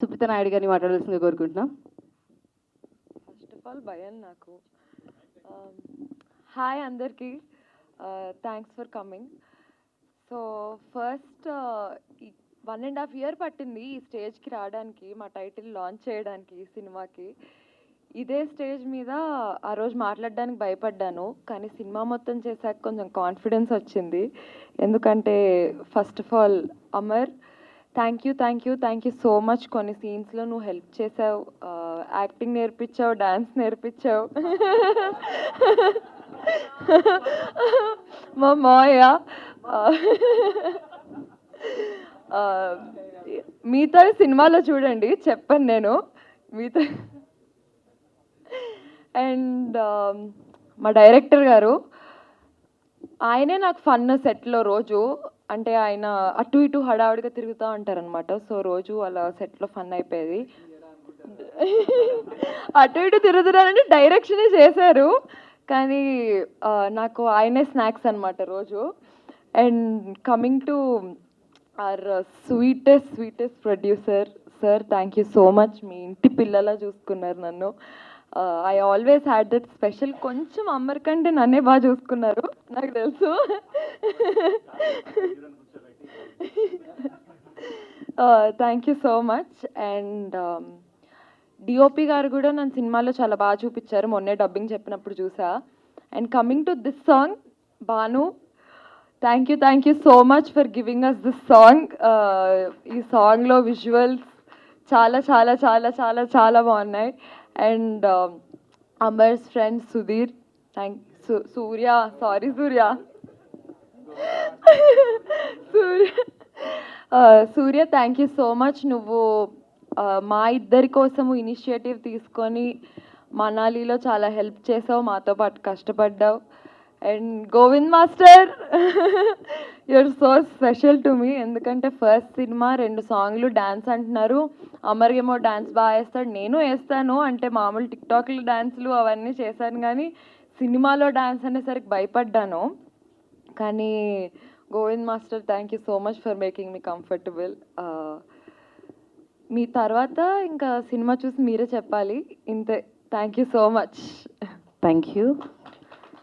సుప్రీత నాయుడు గారిని మాట్లాడాల్సిందిగా కోరుకుంటున్నాం. ఫస్ట్ ఆఫ్ ఆల్ భయన్ నాకు. హాయ్ అందరికీ, thanks for coming. So first 1.5 year పట్టింది ఈ స్టేజ్కి రావడానికి, మా టైటిల్ లాంచ్ చేయడానికి ఈ సినిమాకి. ఇదే స్టేజ్ మీద ఆ రోజు మాట్లాడడానికి భయపడ్డాను, కానీ సినిమా మొత్తం చేశాక కొంచెం కాన్ఫిడెన్స్ వచ్చింది. ఎందుకంటే first of all Amar, thank you so much. కొన్ని సీన్స్లో నువ్వు హెల్ప్ చేసావు, యాక్టింగ్ నేర్పించావు, డాన్స్ నేర్పించావు. మా మాయ మిగతా సినిమాలో చూడండి, చెప్పాను నేను మిగతా. అండ్ మా డైరెక్టర్ గారు, ఆయనే నాకు ఫన్ సెట్లో రోజు. అంటే ఆయన అటు ఇటు హడావుడిగా తిరుగుతూ ఉంటారనమాట. సో రోజు అలా సెట్లో ఫన్ అయిపోయేది. అటు ఇటు తిరుగుతున్నారంటే డైరెక్షనే చేశారు, కానీ నాకు ఆయనే స్నాక్స్ అనమాట రోజు. And coming to our sweetest producer sir, thank you so much. మీ ఇంటి పిల్లలా చూసుకున్నారు నన్ను. I always had that special. కొంచెం అమ్మర్ కంటే నన్నే బాగా చూసుకున్నారు, నాకు తెలుసు. Thank you so much. And DOP garu కూడా నన్ను సినిమాలో చాలా బాగా చూపించారు, మొన్నే డబ్బింగ్ చెప్పినప్పుడు చూసా. And coming to this song, Bhanu, thank you so much for giving us this song. ఈ సాంగ్లో విజువల్స్ చాలా చాలా చాలా చాలా చాలా బాగున్నాయి. And Amar's friend Sudheer, Surya Surya thank you so much. నువ్వు మా ఇద్దరి కోసము ఇనిషియేటివ్ తీసుకొని మనాలిలో చాలా హెల్ప్ చేసావు, మాతో పాటు కష్టపడ్డావు. And Govind master, you are so special to me. ఎందుకంటే ఫస్ట్ సినిమా 2 సాంగ్లు డ్యాన్స్ అంటున్నారు. అమర్ ఏమో డ్యాన్స్ బాగా వేస్తాడు, నేను వేస్తాను. అంటే మామూలు టిక్టాక్లు డ్యాన్స్లు అవన్నీ చేశాను, కానీ సినిమాలో డ్యాన్స్ అనేసరికి భయపడ్డాను. కానీ Govind master, thank you so much for making me comfortable. మీ తర్వాత ఇంకా సినిమా చూసి మీరే చెప్పాలి, ఇంతే. Thank you so much. Thank you.